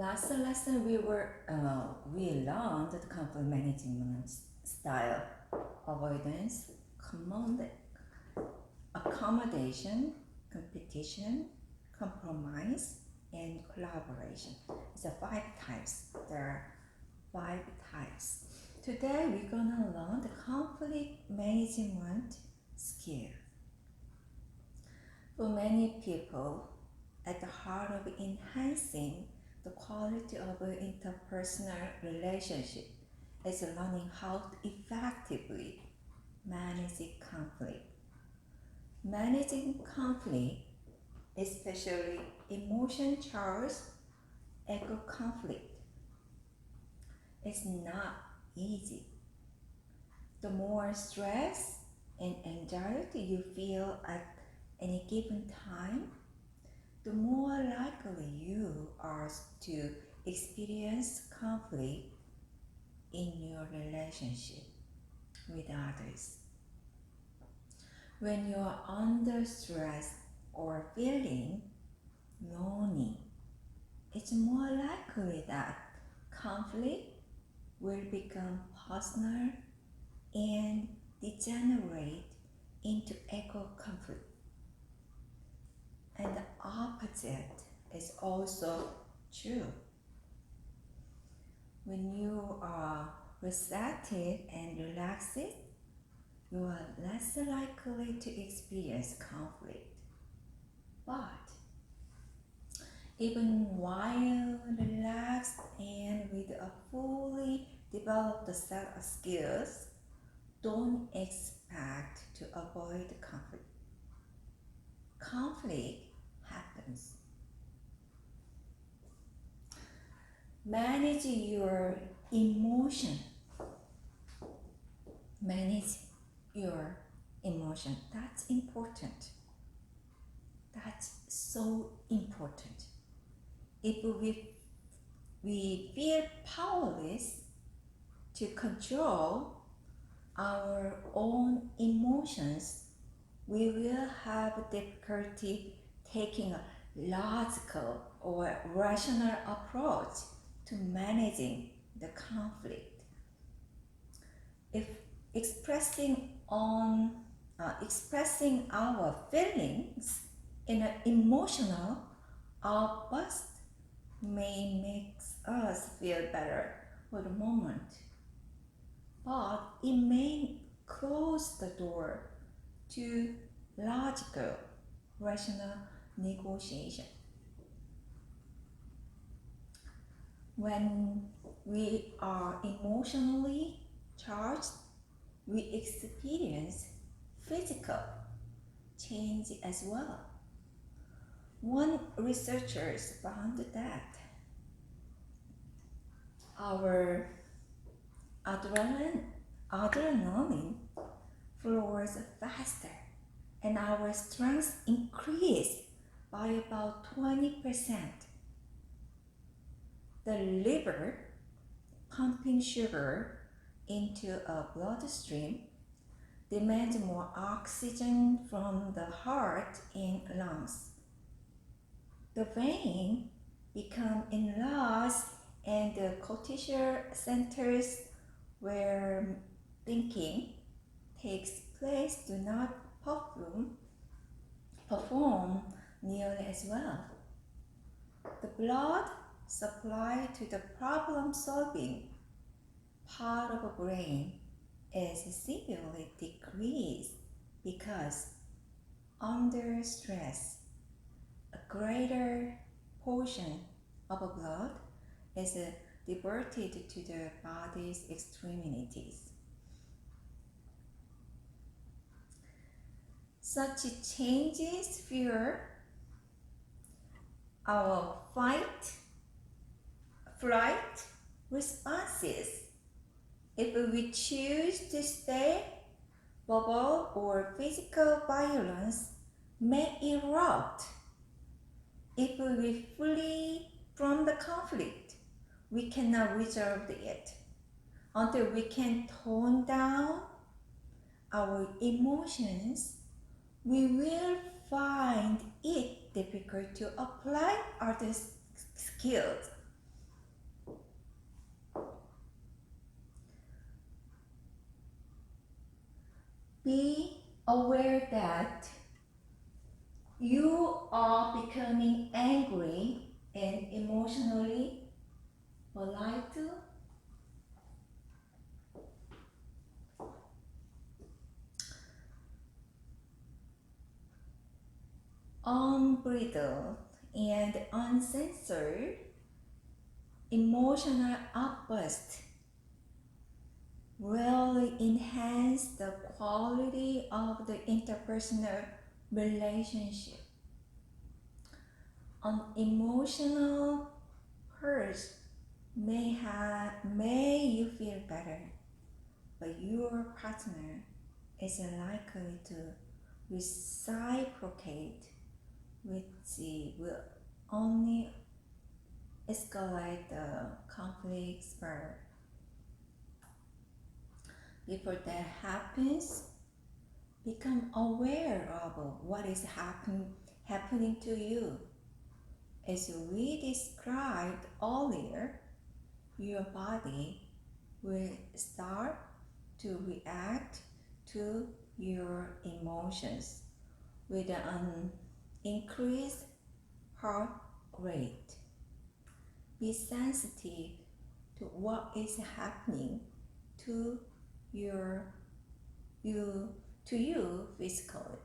Last lesson we learned the conflict management style: avoidance, accommodation, competition, compromise, and collaboration. It's a 5 types. There are 5 types. Today we're gonna learn the conflict management skill. For many people, at the heart of enhancing the quality of an interpersonal relationship is learning how to effectively manage conflict. Managing conflict, especially emotion-charged ego conflict, is not easy. The more stress and anxiety you feel at any given time, the more likely you are to experience conflict in your relationship with others. When you are under stress or feeling lonely, it's more likely that conflict will become personal and degenerate into ego conflict. And the opposite is also true. When you are receptive and relaxed, you are less likely to experience conflict. But even while relaxed and with a fully developed set of skills, don't expect to avoid conflict. Conflict happens. Manage your emotion. Manage your emotion. That's important. That's so important. If we feel powerless to control our own emotions, we will have difficulty taking a logical or rational approach to managing the conflict. If expressing our feelings in an emotional outburst may make us feel better for the moment, but it may close the door to logical, rational negotiation. When we are emotionally charged, we experience physical change as well. One researcher found that our adrenaline flows faster and our strength increased by about 20%. The liver, pumping sugar into a bloodstream, demands more oxygen from the heart and lungs. The vein become enlarged and the cortisol centers where thinking takes place do not perform nearly as well. The blood supply to the problem-solving part of the brain is severely decreased because under stress, a greater portion of blood is diverted to the body's extremities. Such changes fuel our fight, flight responses. If we choose to stay, verbal or physical violence may erupt. If we flee from the conflict, we cannot resolve it. Until we can tone down our emotions, we will find it difficult to apply other skills Be aware that you are becoming angry and emotionally polite, unbridled, and uncensored emotional outburst really enhance the quality of the interpersonal relationship. An emotional hurt may you feel better, but your partner is likely to reciprocate, which will only escalate the conflict further. Before that happens, become aware of what is happening to you. As we described earlier, your body will start to react to your emotions with an increased heart rate. Be sensitive to what is happening to you physically.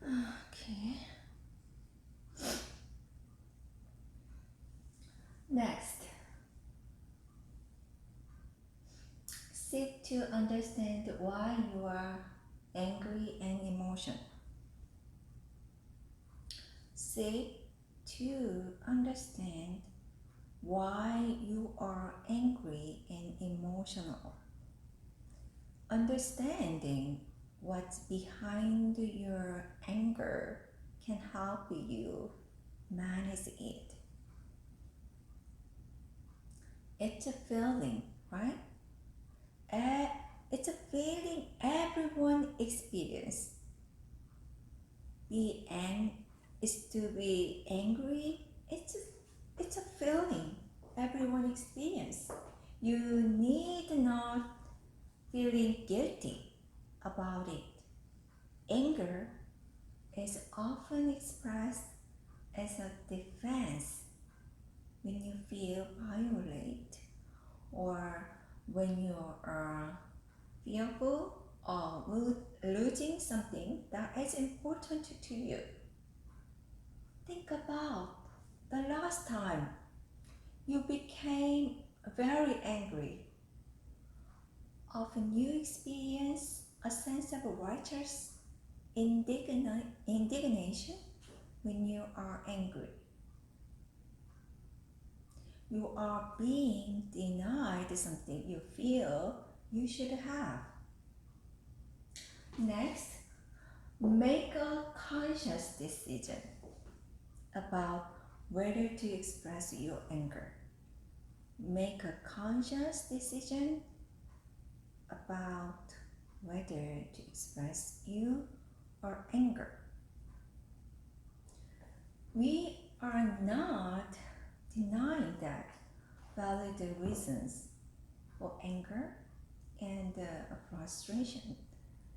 Okay. Next, seek to understand why you are angry and emotional. Seek to understand why you are angry and emotional. Understanding what's behind your anger can help you manage it. It's a feeling, right? It's a feeling everyone experiences. Is to be angry. It's a feeling everyone experiences. You need not feeling guilty about it. Anger is often expressed as a defense when you feel violent or when you are fearful or losing something that is important to you. Think about the last time you became very angry. Often you experience a sense of righteous indignation when you are angry. You are being denied something you feel you should have. Next, make a conscious decision about whether to express your anger. Make a conscious decision about whether to express your anger. We are not denying that valid reasons for anger and frustration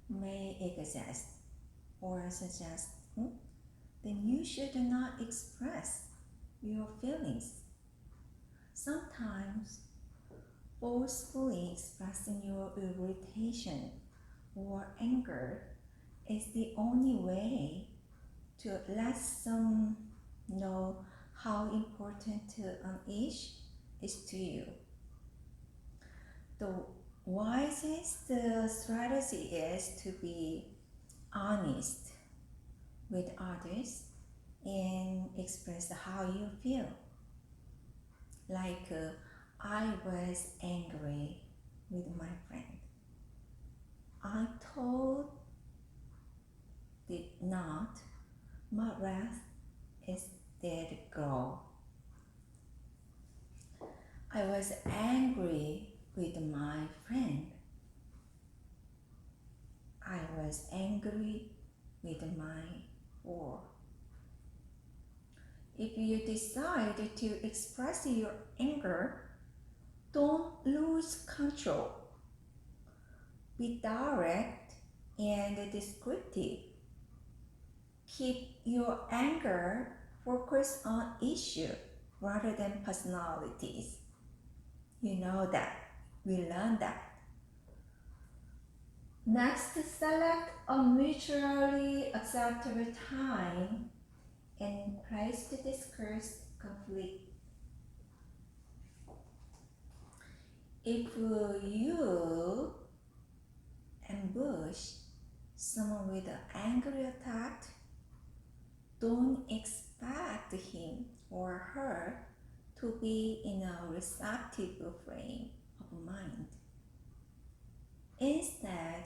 may exist or suggest then you should not express your feelings. Sometimes forcefully expressing your irritation or anger is the only way to let some know how important an issue is to you. The wisest strategy is to be honest with others and express how you feel. Like, I was angry with my friend. I told did not my wrath is dead grow. I was angry with my friend. I was angry with my war. If you decide to express your anger, don't lose control. Be direct and descriptive. Keep your anger focused on issue rather than personalities. You know that. We learned that. Next, select a mutually acceptable time and place to discuss conflict. If you ambush someone with an angry attack, don't expect him or her to be in a receptive frame of mind. Instead,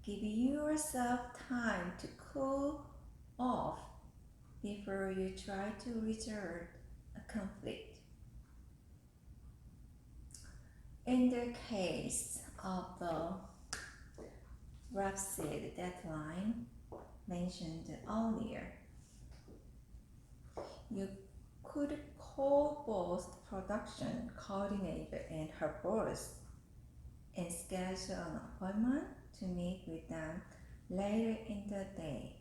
give yourself time to cool off before you try to resolve a conflict. In the case of the Brexit deadline mentioned earlier, you could call both production coordinator and her boss and schedule an appointment to meet with them later in the day.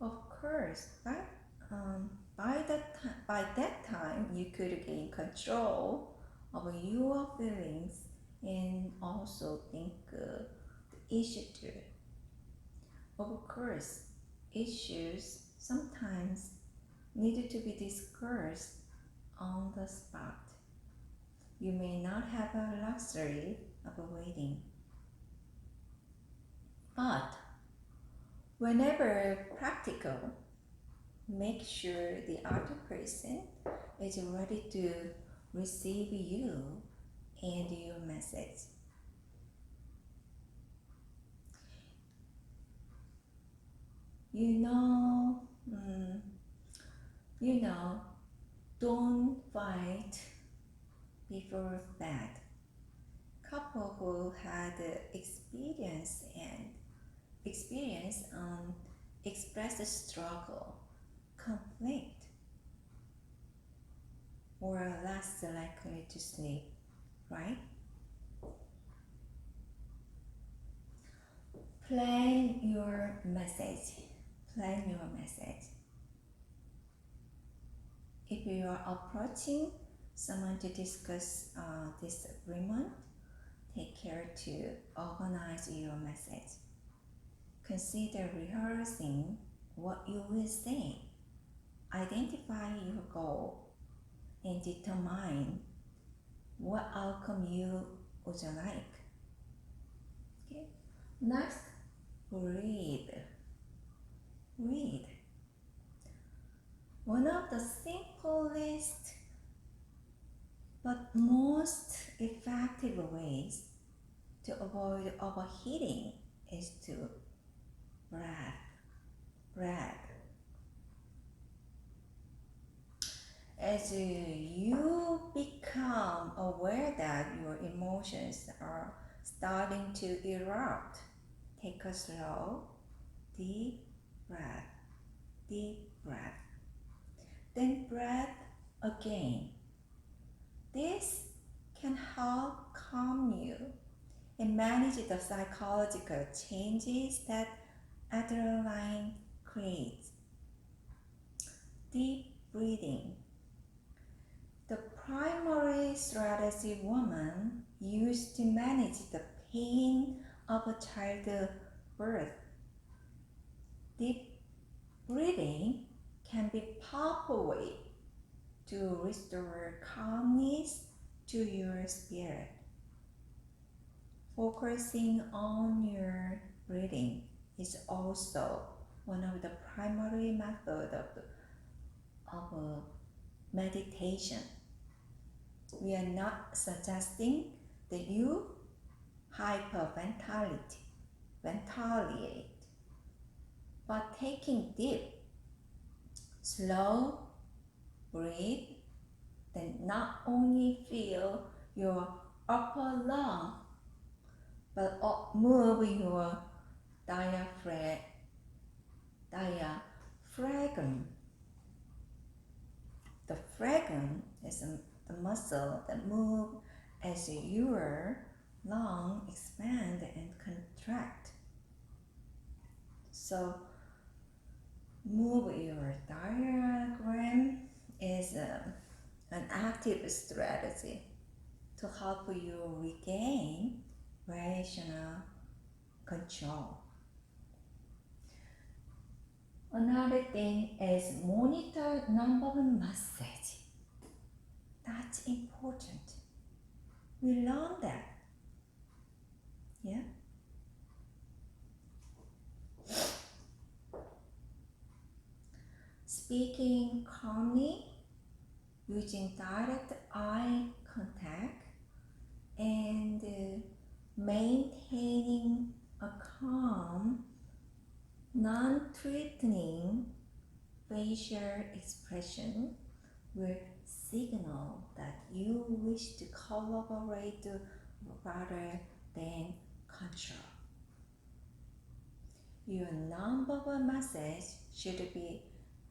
Of course, by that time, you could gain control of your feelings and also think the issue through. Of course, issues sometimes need to be discussed on the spot. You may not have a luxury of waiting. But whenever practical, make sure the other person is ready to receive you and your message. Don't fight before bed. Couple who had experience express struggle, conflict, or less likely to sleep, right? Plan your message. If you are approaching someone to discuss disagreement, take care to organize your message. Consider rehearsing what you will say. Identify your goal and determine what outcome you would like. Okay. Next, read. One of the simplest but most effective ways to avoid overheating is to breathe. As you become aware that your emotions are starting to erupt, take a slow, deep breath. Then breathe again. This can help calm you and manage the psychological changes that adrenaline creates. Deep breathing. The primary strategy women use to manage the pain of a childbirth. Deep breathing can be a powerful way to restore calmness to your spirit. Focusing on your breathing is also one of the primary methods of meditation. We are not suggesting that you hyperventilate, but taking deep, slow breath then not only fill your upper lung but move your diaphragm The phlegm is the muscle that moves as your lungs expand and contract. So move your diaphragm is an active strategy to help you regain rational control. Another thing is monitor non-verbal message. That's important. We learned that. Yeah. Speaking calmly, using direct eye contact, and maintaining a calm, non-threatening facial expression will signal that you wish to collaborate rather than control. Your nonverbal message should be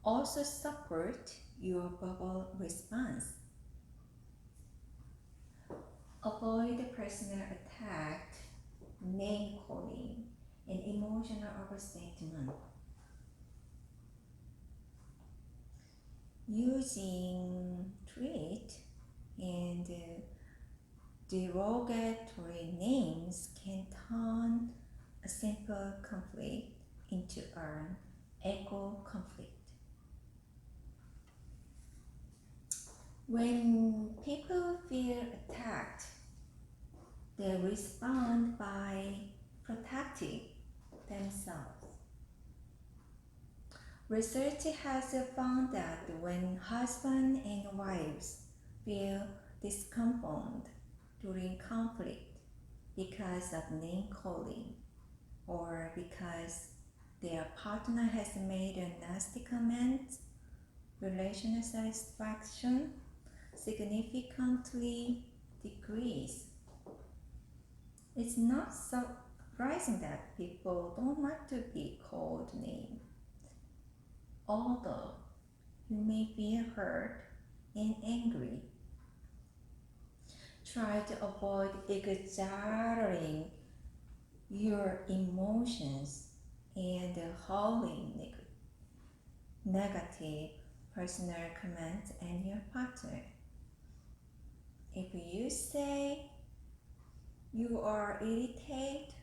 also support your verbal response. Avoid personal attack, name calling, and emotional overstatement. Using threat and derogatory names can turn a simple conflict into an ego conflict. When people feel attacked, they respond by protecting themselves. Research has found that when husbands and wives feel discomfort during conflict because of name calling or because their partner has made a nasty comment, relational satisfaction significantly decrease. It's not surprising that people don't like to be called names. Although you may feel hurt and angry, try to avoid exaggerating your emotions and hurling negative personal comments on your partner. If you say you are irritated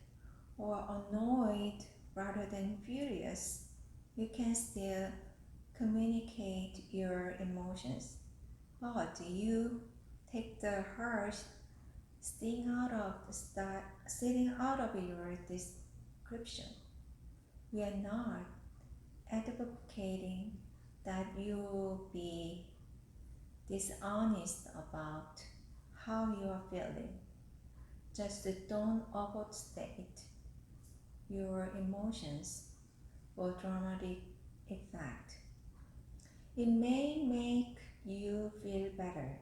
or annoyed rather than furious, you can still communicate your emotions, but you take the harsh sitting out of your description. We are not advocating that you be dishonest about how you are feeling. Just don't overstate your emotions for dramatic effect. It may make you feel better,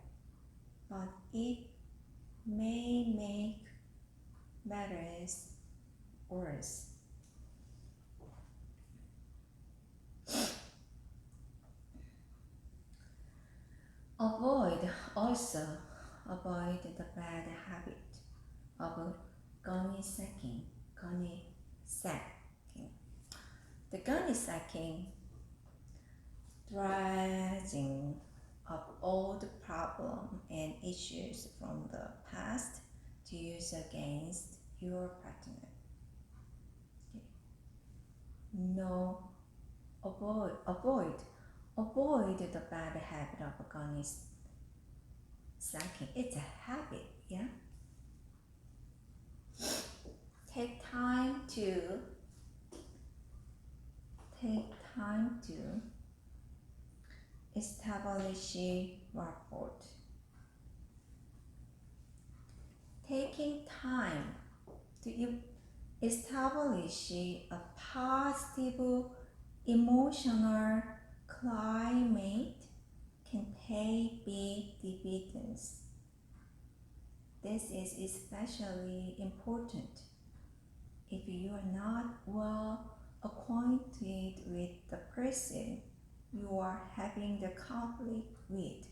but it may make matters worse. Avoid the bad habit of gunny sacking. The gunny sacking, dredging up old problems and issues from the past to use against your partner. No, avoid the bad habit of gunny sacking. It's a habit, yeah? Take time to establish rapport. Taking time to establish a positive emotional climate can pay big dividends. This is especially important if you are not well acquainted with the person you are having the conflict with.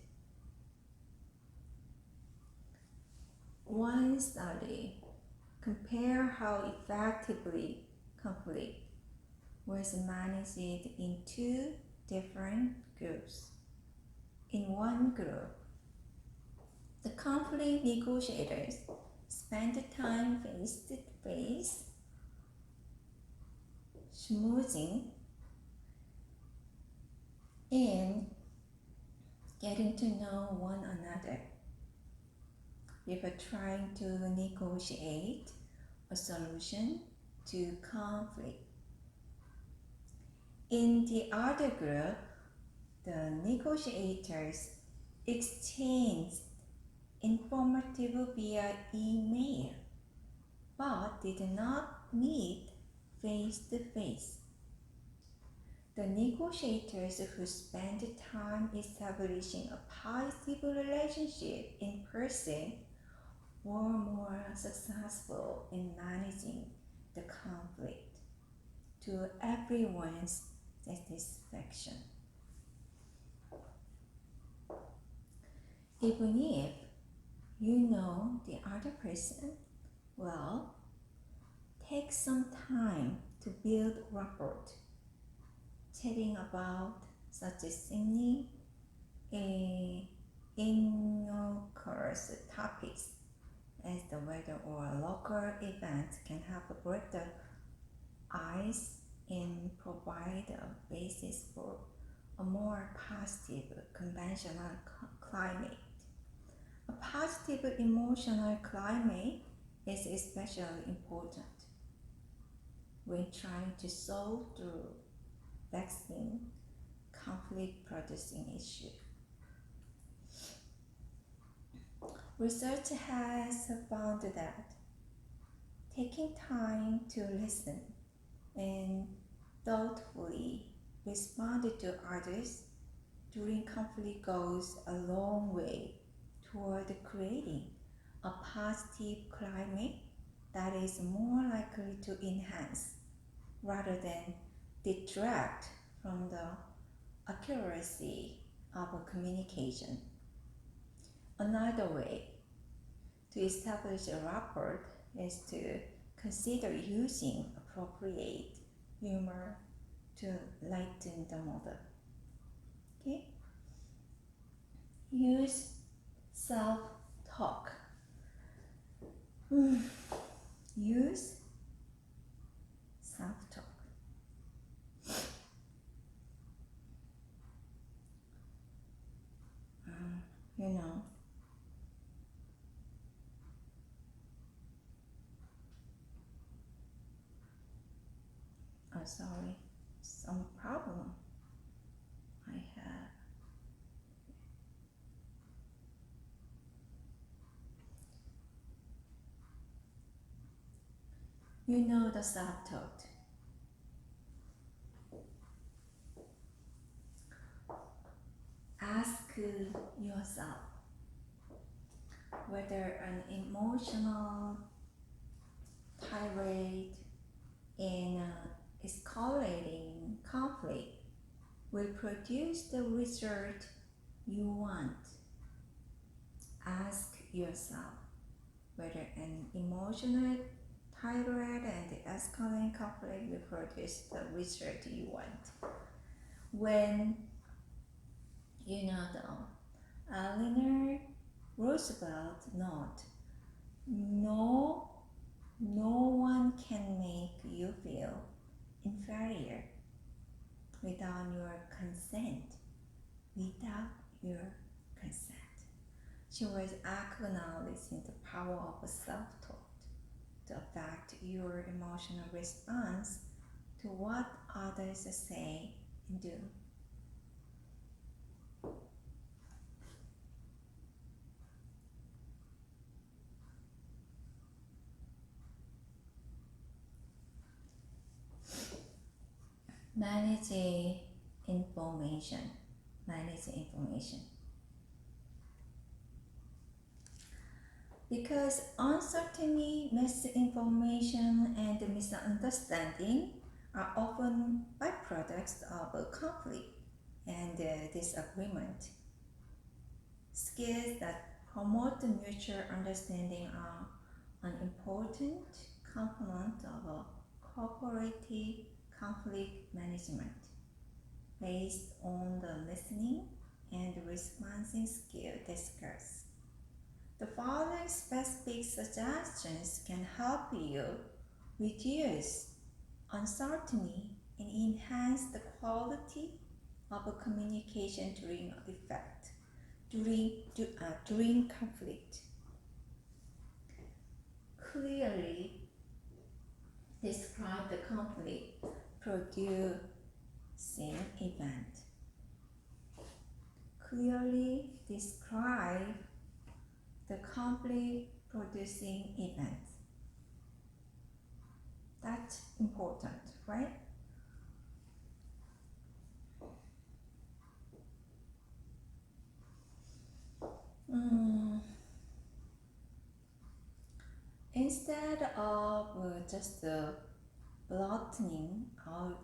One study compare how effectively conflict was managed in two different groups. In one group, the conflict negotiators spent time face to face, schmoozing, and getting to know one another before trying to negotiate a solution to conflict. In the other group, the negotiators exchanged informative via email, but did not meet face to face. The negotiators who spent time establishing a positive relationship in person were more successful in managing the conflict to everyone's satisfaction. Even if you know the other person well, take some time to build rapport, chatting about such seemingly innocuous topics as the weather or a local event can help break the ice and provide a basis for a more positive conventional climate. A positive emotional climate is especially important when trying to solve through vexing, conflict-producing issues. Research has found that taking time to listen and thoughtfully respond to others during conflict goes a long way toward creating a positive climate that is more likely to enhance rather than detract from the accuracy of communication. Another way to establish a rapport is to consider using appropriate humor to lighten the mood. Okay? Use self-talk. Use self-talk. You know, sorry, some problem I have. You know the self-talk. Ask yourself whether an emotional tirade in escalating conflict will produce the result you want. Ask yourself whether an emotional tirade and escalating conflict will produce the result you want. When Eleanor Roosevelt note, no one can make you feel inferior without your consent. She was acknowledging the power of self-talk to affect your emotional response to what others say and do. Manage information. Because uncertainty, misinformation, and misunderstanding are often byproducts of a conflict. and disagreement. Skills that promote mutual understanding are an important component of a cooperative conflict management based on the listening and responding skill discussed. The following specific suggestions can help you reduce uncertainty and enhance the quality of a communication during conflict. Clearly describe the conflict producing event. Clearly describe the conflict producing event. That's important, right? Instead of just blotting out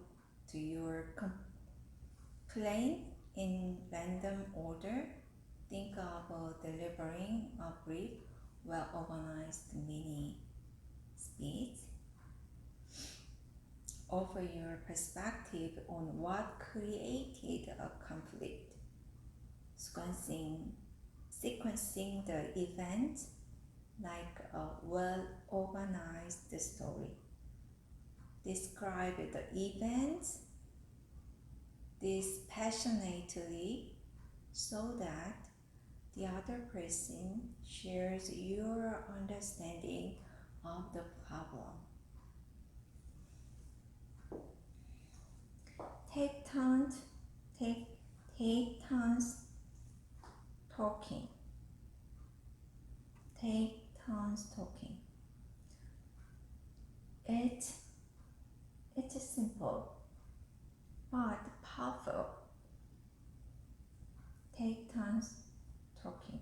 your complaint in random order, think of delivering a brief, well-organized mini speech. Offer your perspective on what created a conflict, sequencing the event like a well-organized story. Describe the event dispassionately so that the other person shares your understanding of the problem. Take turns talking. Take turns talking. It's simple but powerful. Take turns talking.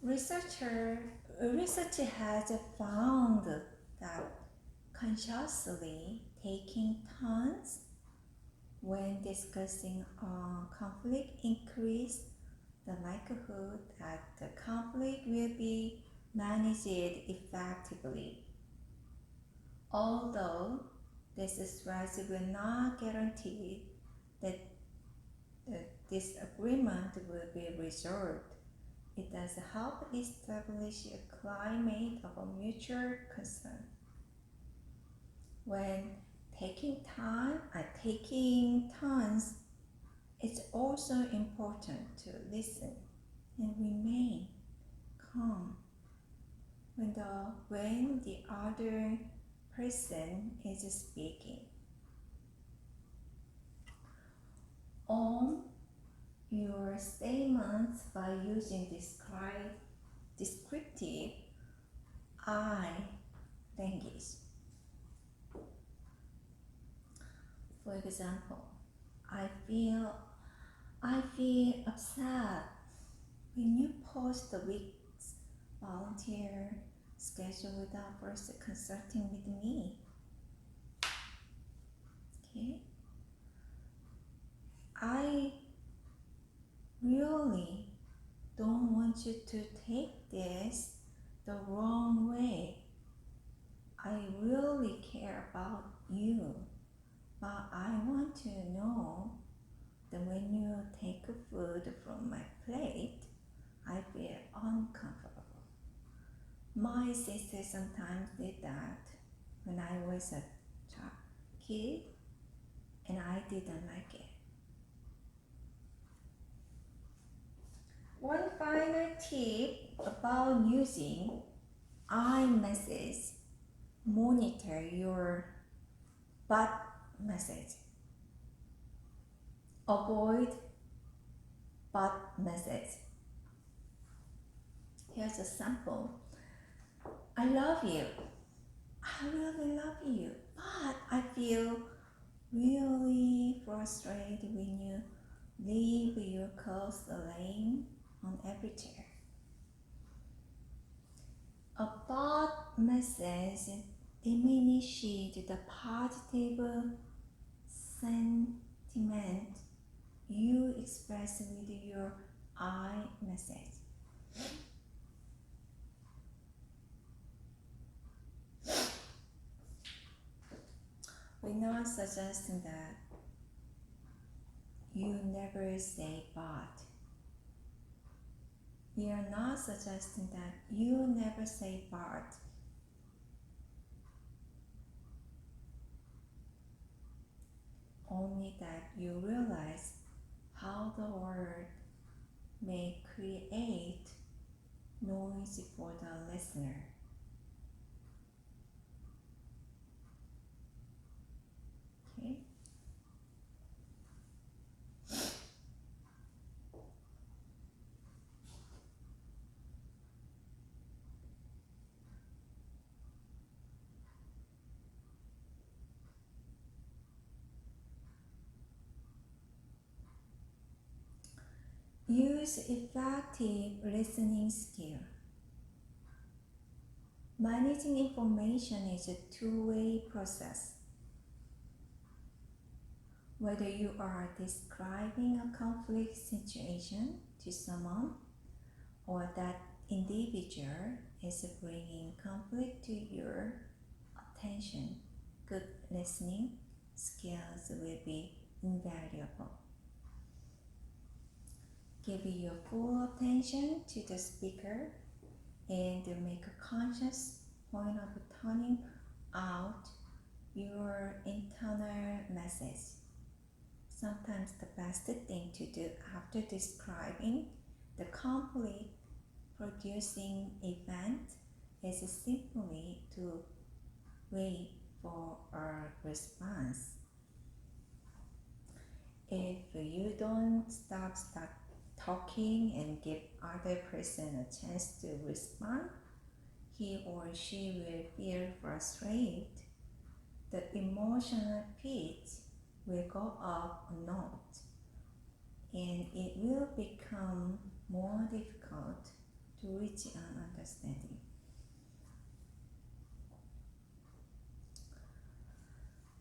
Research has found that consciously taking turns when discussing a conflict increase the likelihood that the conflict will be managed effectively. Although this strategy will not guarantee that the disagreement will be resolved, it does help establish a climate of mutual concern. When taking turns, it's also important to listen and remain calm when the other person is speaking. Own your statements by using descriptive I language. For example, I feel upset when you post the week's volunteer schedule without first consulting with me. Okay? I really don't want you to take this the wrong way. I really care about you, but I want to know that when you take food from my plate, I feel uncomfortable. My sister sometimes did that when I was a kid, and I didn't like it. One final tip about using iMessage: monitor your bot message. Avoid bot message. Here's a sample. I love you. I really love you, but I feel really frustrated when you leave your clothes laying on every chair. A bot message diminishes the positive sentiment you express with your I message. We're not suggesting that you never say but. We are not suggesting that you never say but. Only that you realize how the word may create noise for the listener. Okay? Use effective listening skill. Managing information is a two-way process. Whether you are describing a conflict situation to someone or that individual is bringing conflict to your attention, good listening skills will be invaluable. Give your full attention to the speaker and make a conscious point of turning out your internal message. Sometimes the best thing to do after describing the conflict producing event is simply to wait for a response. If you don't start talking and give other person a chance to respond, he or she will feel frustrated. The emotional pitch will go up a note, and it will become more difficult to reach an understanding.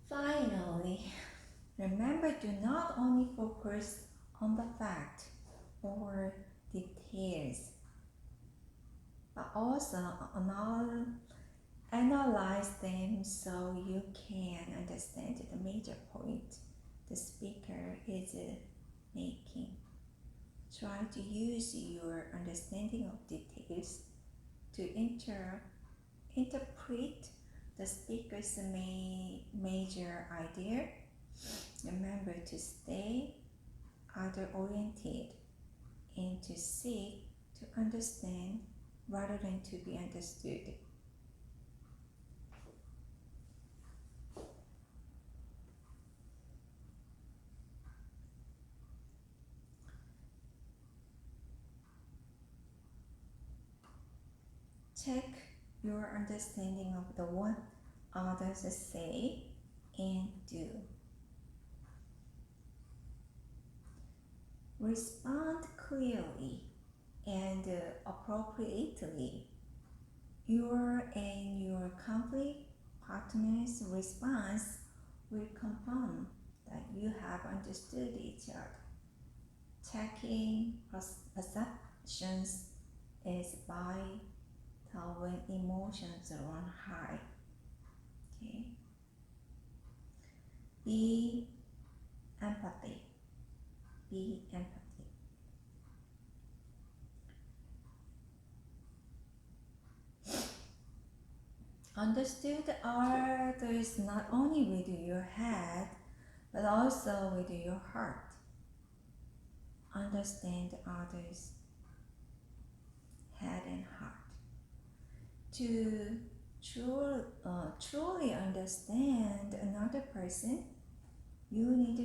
Finally, remember to not only focus on the fact or details, but also analyze them so you can understand the major point the speaker is making. Try to use your understanding of details to interpret the speaker's major idea. Remember to stay other-oriented and to seek to understand rather than to be understood. Check your understanding of the what others say and do. Respond clearly and appropriately. Your and your conflict partner's response will confirm that you have understood each other. Checking perceptions is vital when emotions run high. Okay. Be empathy. Be empathy. Understood others not only with your head, but also with your heart. Understand others' head and heart. To truly understand another person, you need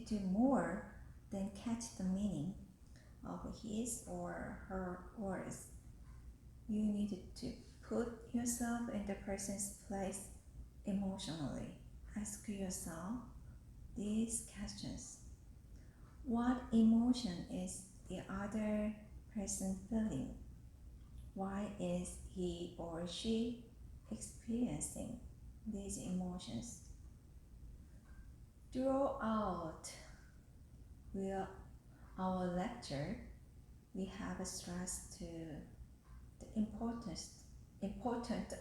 to more than catch the meaning of his or her words. You need to put yourself in the person's place emotionally. Ask yourself these questions. What emotion is the other person feeling? Why is he or she experiencing these emotions? Throughout our lecture, we have stressed to the importance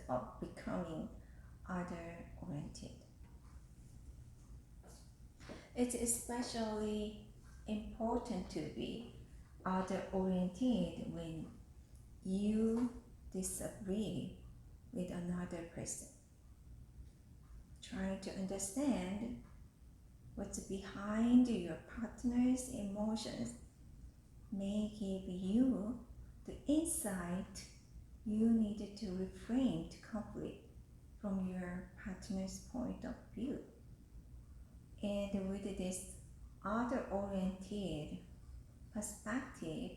of becoming other-oriented. It's especially important to be other-oriented when you disagree with another person. Trying to understand what's behind your partner's emotions may give you the insight you needed to reframe the conflict from your partner's point of view. And with this other-oriented perspective,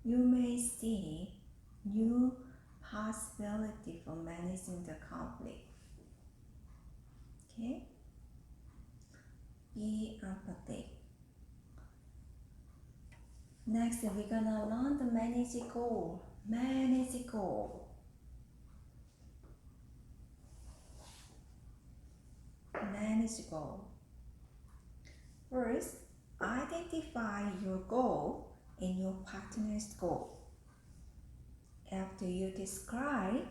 you may see new possibility for managing the conflict. Okay? Be empathic. Next, we're gonna learn the manage goal. Manage goal. Manage goal. First, identify your goal and your partner's goal. After you describe,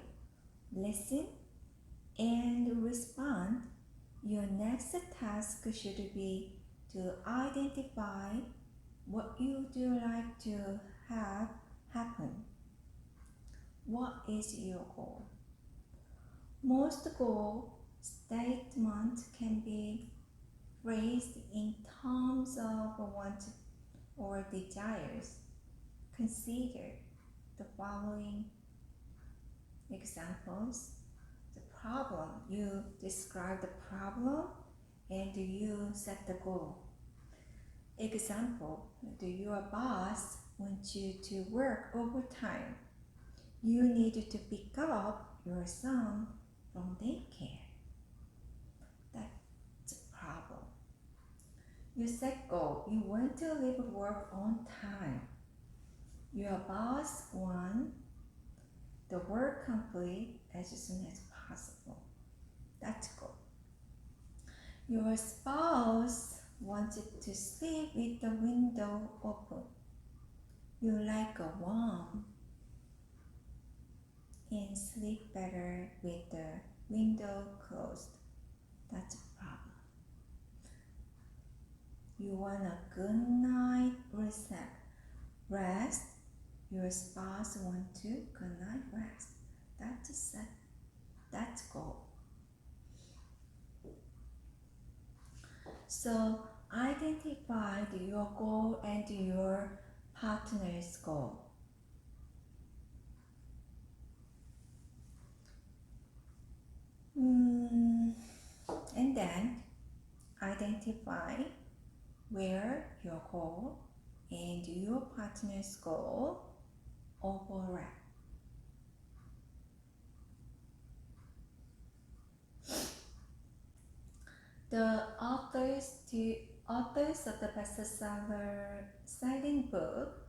listen, and respond, your next task should be to identify what you do like to have happen. What is your goal? Most goal statements can be phrased in terms of wants or desires. Consider the following examples. The problem, you describe the problem and you set the goal. Example, your boss wants you to work overtime. You need to pick up your son from daycare. That's a problem. You set goal, you want to leave work on time. Your boss wants the work complete as soon as possible. That's goal. Your spouse wanted to sleep with the window open. You like a warm and sleep better with the window closed. That's a problem. You want a good night rest. Your spouse wants to good night rest. That's goal. So identify your goal and your partner's goal. And then identify where your goal and your partner's goal overlap. The authors of the bestseller selling book,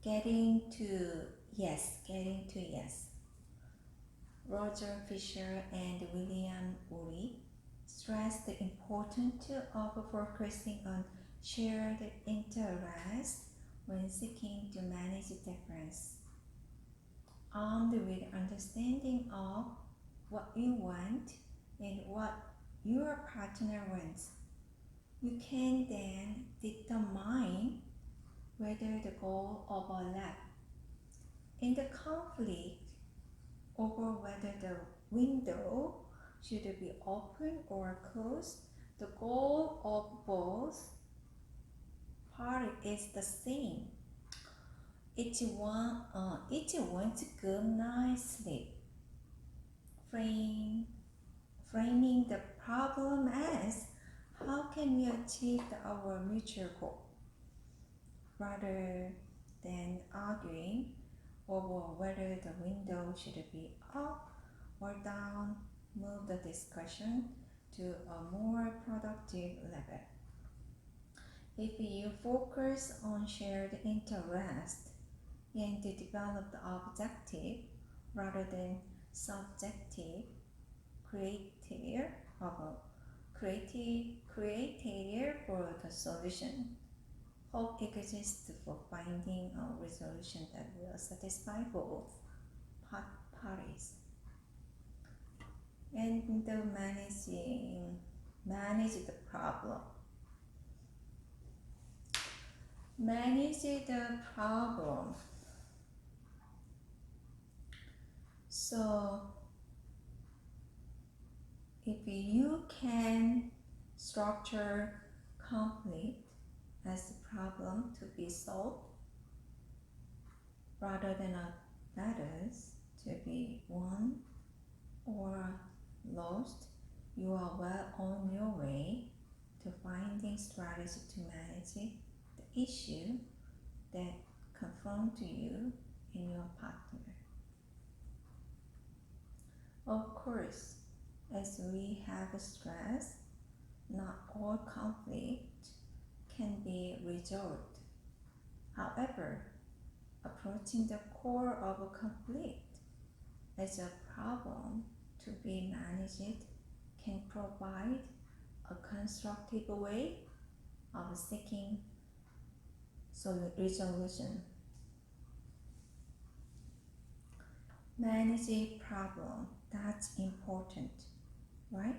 Getting to Yes, Roger Fisher and William Ury, stress the importance of focusing on shared interests when seeking to manage difference. Armed with understanding of what you want and what your partner wants, you can then determine whether the goal overlap. In the conflict over whether the window should be open or closed, the goal of both parties is the same. Each wants good night sleep. Framing the problem as how can we achieve our mutual goal, rather than arguing over whether the window should be up or down, move the discussion to a more productive level. If you focus on shared interest and develop the objective rather than subjective criteria of criteria for the solution. Hope exists for finding a resolution that will satisfy both parties. And the manage the problem. Manage the problem. So if you can structure conflict as a problem to be solved rather than a battles to be won or lost, you are well on your way to finding strategy to manage the issue that confront you and your partner. Of course, as we have stress, not all conflict can be resolved. However, approaching the core of a conflict as a problem to be managed can provide a constructive way of seeking resolution. Manage a problem, that's important, right?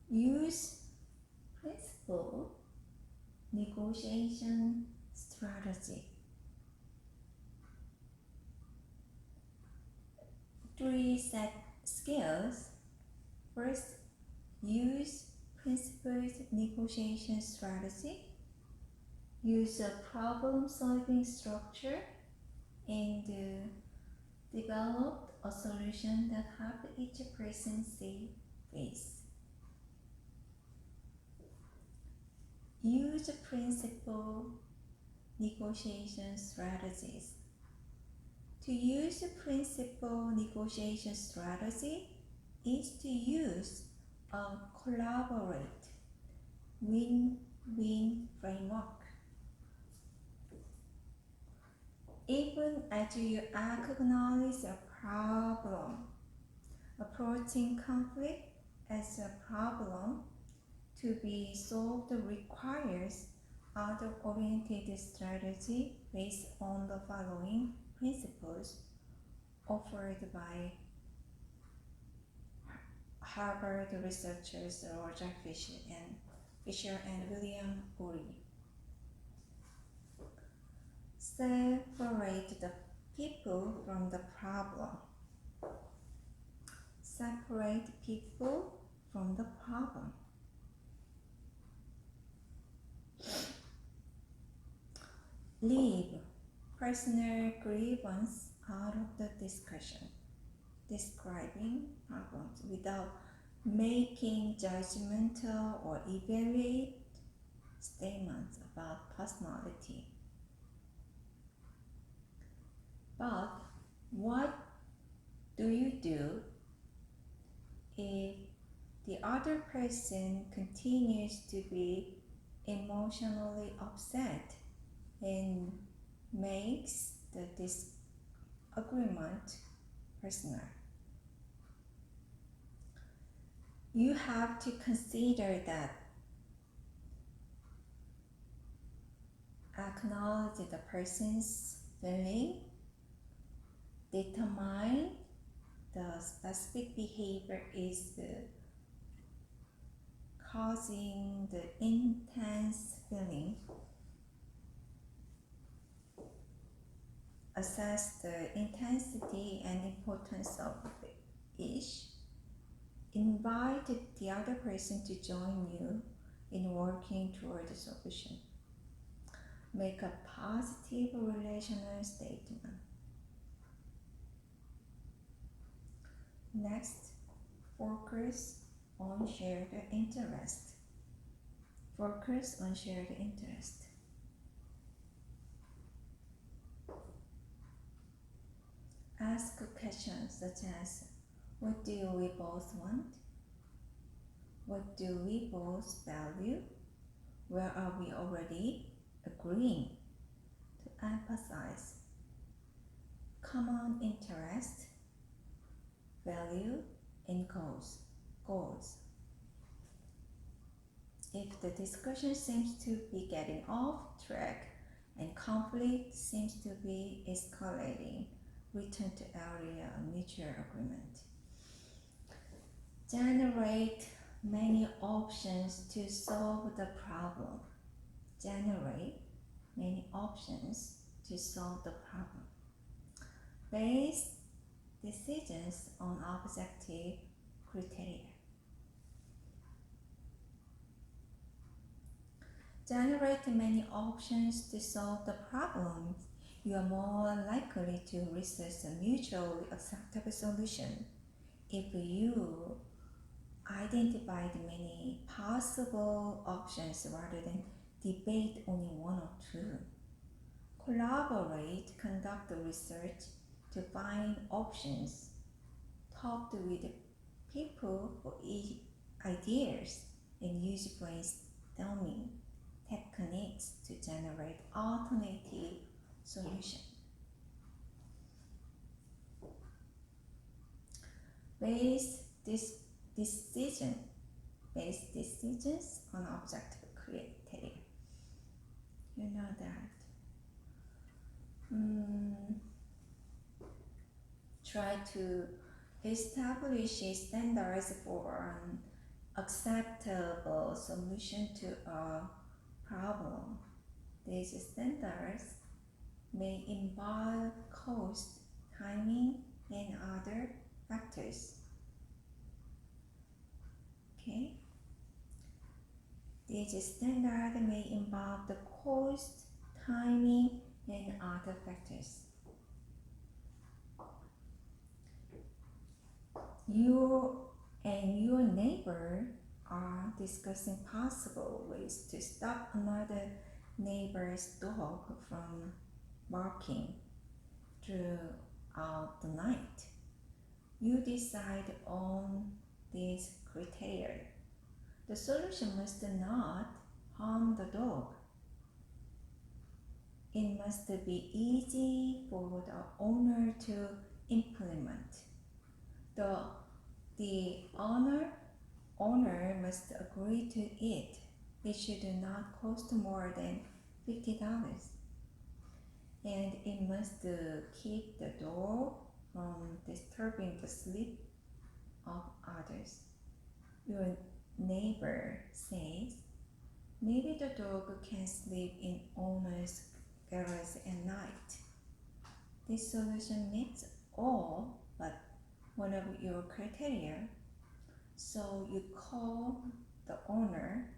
Use principle negotiation strategy. 3 set skills. First, use principled negotiation strategy. Use a problem-solving structure and develop a solution that helps each person see face. Use principle negotiation strategies. To use principle negotiation strategy is to use a collaborate win-win framework. Even as you acknowledge a problem, approaching conflict as a problem to be solved requires other-oriented strategy based on the following principles offered by Harvard researchers Roger Fisher and William Ury. Separate the people from the problem. Separate people from the problem. Leave personal grievance out of the discussion. Describing problems without making judgmental or evaluate statements about personality. But what do you do if the other person continues to be emotionally upset and makes the disagreement personal? You have to consider that. Acknowledge the person's feeling, determine the specific behavior is causing the intense feeling. Assess the intensity and importance of each. Invite the other person to join you in working toward a solution. Make a positive relational statement. Next, focus on shared interest. Focus on shared interest. Ask questions such as, what do we both want? What do we both value? Where are we already agreeing? To emphasize common interest value, and goals. If the discussion seems to be getting off track and conflict seems to be escalating, return to area of mutual agreement. Generate many options to solve the problem. Generate many options to solve the problem. Base decisions on objective criteria. Generate many options to solve the problem. You are more likely to research a mutually acceptable solution if you identified many possible options rather than debate only one or two. Collaborate, conduct research to find options. Talk with people for ideas and use brainstorming techniques to generate alternative solutions. Base decisions on objective criteria. You know that. Try to establish standards for an acceptable solution to a problem. These standards may involve cost, timing, and other factors. Okay? These standards may involve the cost, timing, and other factors. You and your neighbor are discussing possible ways to stop another neighbor's dog from barking throughout the night. You decide on these criteria. The solution must not harm the dog. It must be easy for the owner to implement. The owner must agree to it. It should not cost more than $50. And it must keep the dog from disturbing the sleep of others. Your neighbor says, maybe the dog can sleep in owner's garage at night. This solution meets all but one of your criteria, so you call the owner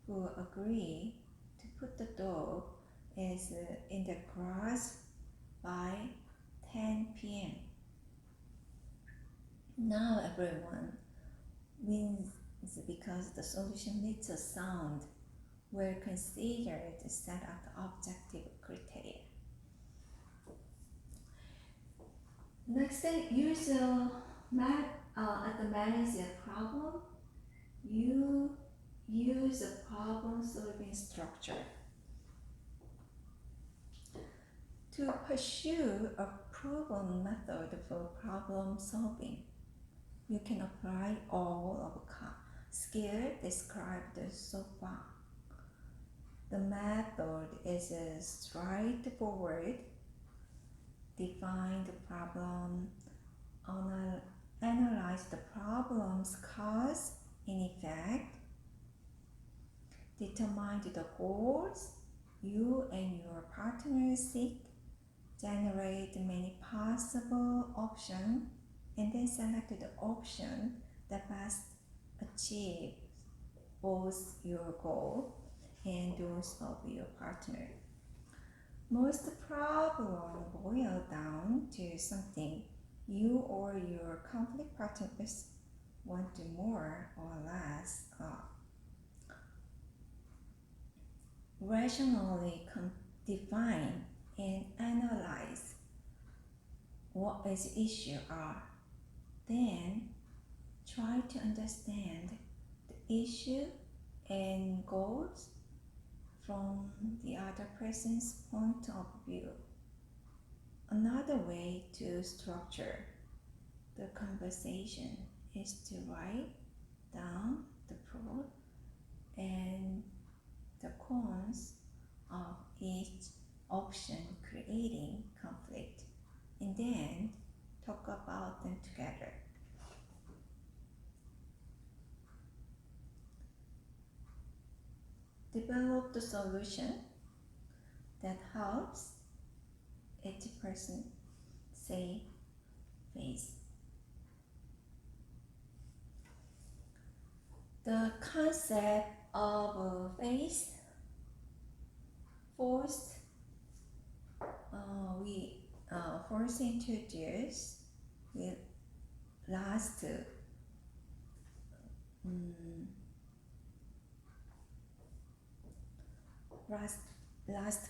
who agree to put the dog in the garage by 10 p.m. Now everyone wins because the solution meets a sound were considered set of the objective criteria. Next, use at the manage a problem. You use a problem-solving structure to pursue a proven method for problem solving. You can apply all of the skills described so far. The method is straightforward. Define the problem, analyze the problem's cause and effect, determine the goals you and your partner seek, generate many possible options, and then select the option that best achieves both your goal and those of your partner. Most problems boil down to something you or your conflict partners want to more or less rationally define and analyze what its issues are. Then try to understand the issue and goals from the other person's point of view. Another way to structure the conversation is to write down the pros and the cons of each option, creating conflict, and then talk about them together. Develop the solution that helps each person save face. The concept of face we first introduced with last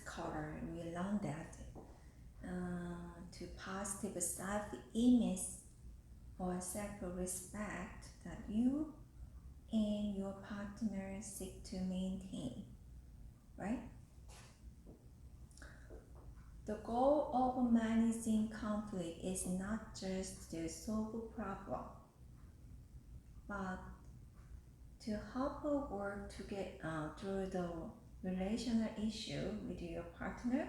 quarter. We learned that to positive self-image or self-respect that you and your partner seek to maintain, right? The goal of managing conflict is not just to solve a problem, but to help work to get through the relational issue with your partner,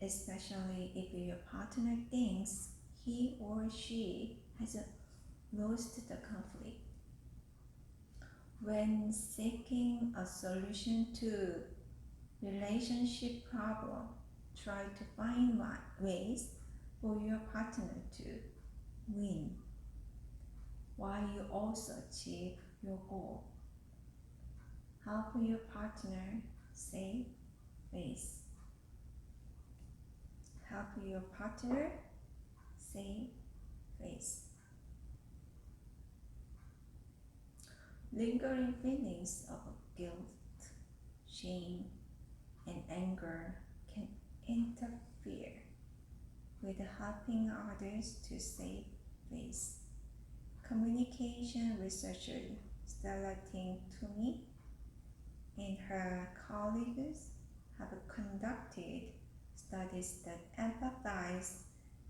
especially if your partner thinks he or she has lost the conflict. When seeking a solution to relationship problem, try to find ways for your partner to win while you also achieve your goal. Help your partner save face. Help your partner save face. Lingering feelings of guilt, shame, and anger can interfere with helping others to save face. Communication researcher Stella Toomey and her colleagues have conducted studies that emphasize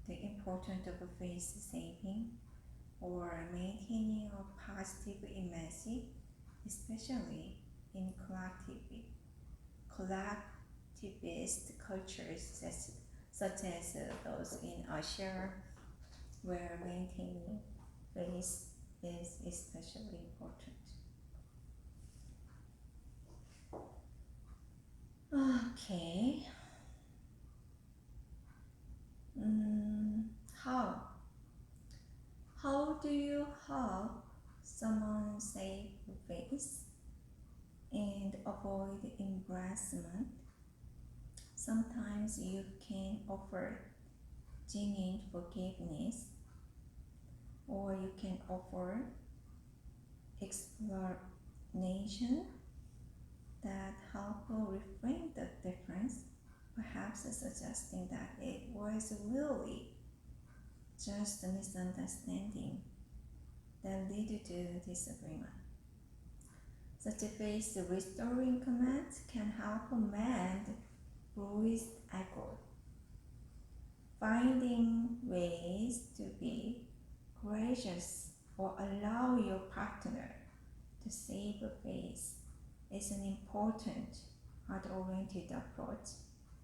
the importance of face saving or maintaining a positive image, especially in collectivist cultures such as those in Asia, where maintaining face is especially important. Okay. How do you help someone save face and avoid embarrassment? Sometimes you can offer genuine forgiveness, or you can offer explanation that help reframe the difference, perhaps suggesting that it was really just a misunderstanding that led to disagreement. Such a face restoring comments can help mend bruised ego. Finding ways to be gracious or allow your partner to save a face is an important heart-oriented approach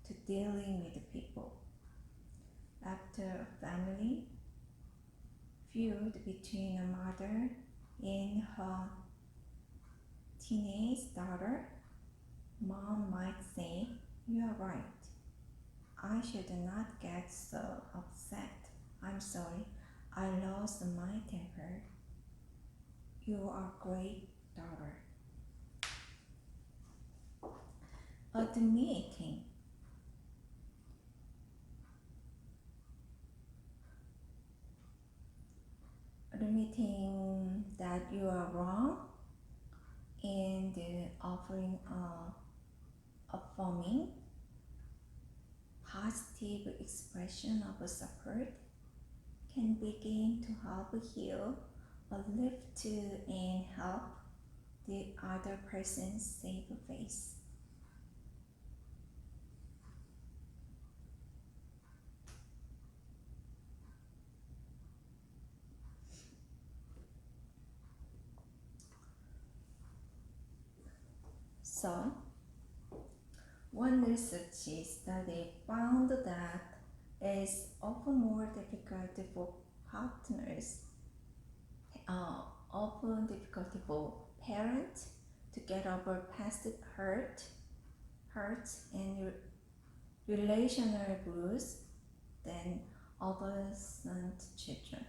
to dealing with people. After a family feud between a mother and her teenage daughter, mom might say, "You are right. I should not get so upset. I'm sorry. I lost my temper. You are a great daughter." Admitting that you are wrong and offering affirming positive expression of support can begin to help heal, uplift and help the other person save face. Also, one research study found that it's often more difficult for partners, often difficult for parents to get over past hurts and relational bruise than adolescent children.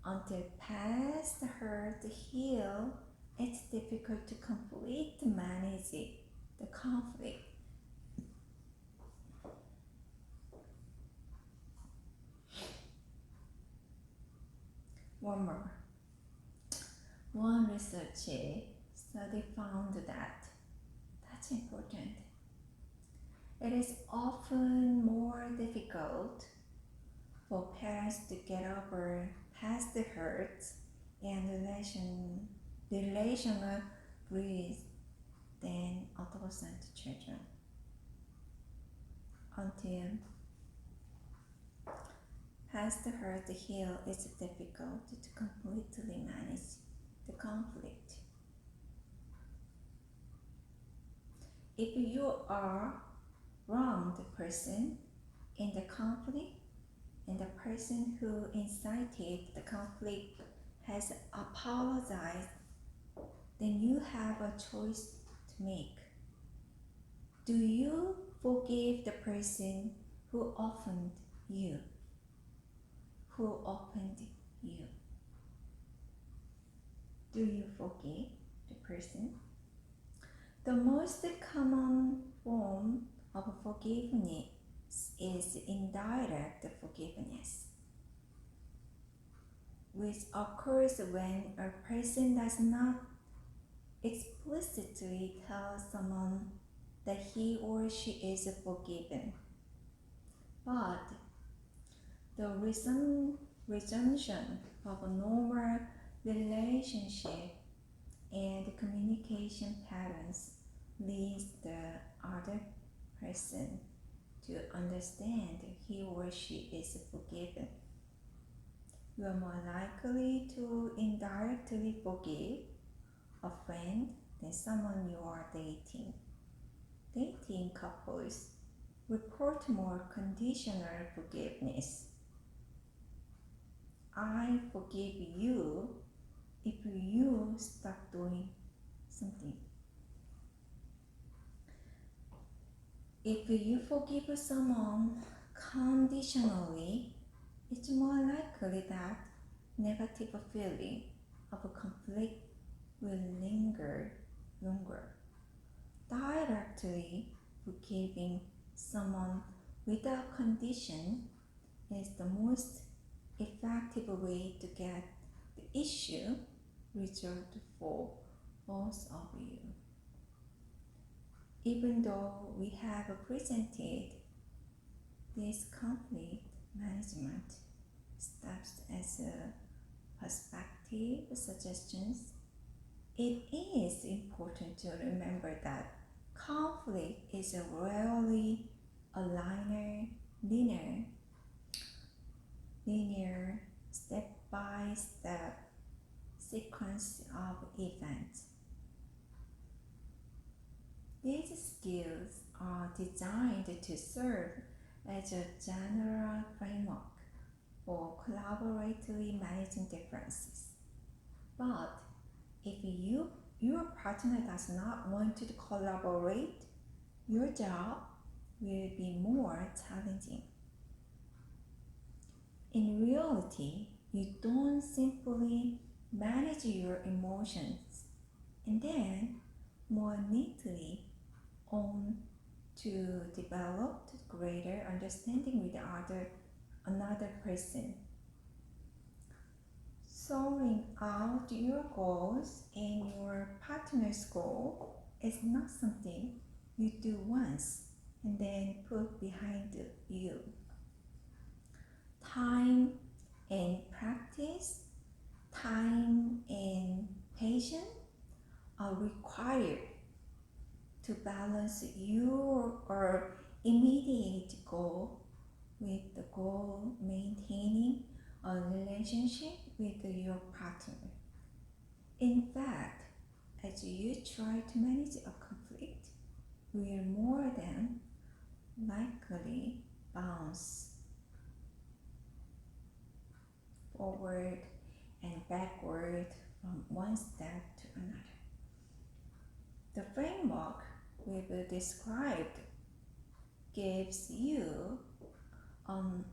Until past hurt heal, it's difficult to completely manage the conflict. One more. One research study found that's important. It is often more difficult for parents to get over past hurts and relational bruise than adolescent children. Until past hurt heal, it's difficult to completely manage the conflict. If you are wronged person in the conflict and the person who incited the conflict has apologized, then you have a choice to make. Do you forgive the person who offended you? Do you forgive the person? The most common form of forgiveness is indirect forgiveness, which occurs when a person does not explicitly tell someone that he or she is forgiven, but the resumption of a normal relationship and communication patterns leads the other person to understand he or she is forgiven. You are more likely to indirectly forgive a friend than someone you are dating. Dating couples report more conditional forgiveness. I forgive you if you stop doing something. If you forgive someone conditionally, it's more likely that negative feeling of conflict will linger longer. Directly forgiving someone without condition is the most effective way to get the issue resolved for both of you. Even though we have presented these conflict management steps as perspective suggestions, it is important to remember that conflict is rarely a linear step-by-step sequence of events. These skills are designed to serve as a general framework for collaboratively managing differences. But if your partner does not want to collaborate, your job will be more challenging. In reality, you don't simply manage your emotions and then more neatly on to develop greater understanding with another person. Sorting out your goals and your partner's goal is not something you do once and then put behind you. Time and practice, time and patience are required to balance your immediate goal with the goal maintaining a relationship with your partner. In fact, as you try to manage a conflict will more than likely bounce forward and backward from one step to another. The framework we've described gives you an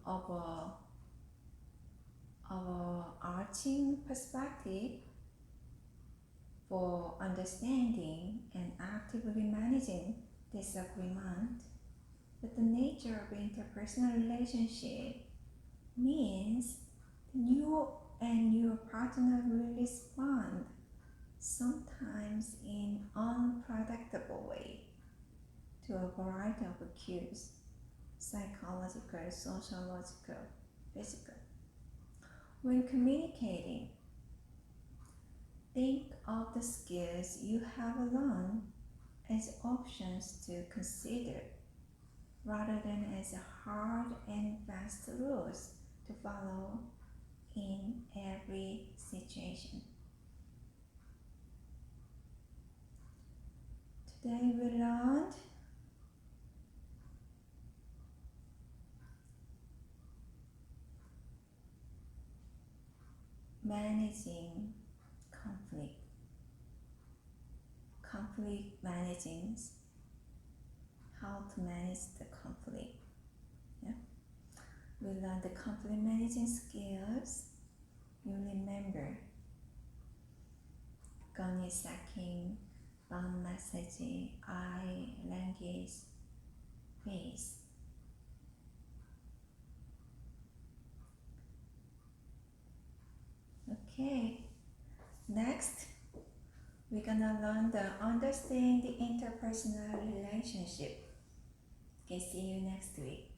overarching perspective for understanding and actively managing disagreement, but the nature of interpersonal relationship means you and your partner will respond, sometimes in unpredictable way, to a variety of cues, psychological, sociological, physical. When communicating, think of the skills you have learned as options to consider rather than as hard and fast rules to follow in every situation. Today we learned managing conflict managing, how to manage the conflict. Yeah? We learned the conflict managing skills. You remember gun is sacking, bound message, eye, language, face. Okay, next we're gonna learn the understand the interpersonal relationship. Okay, see you next week.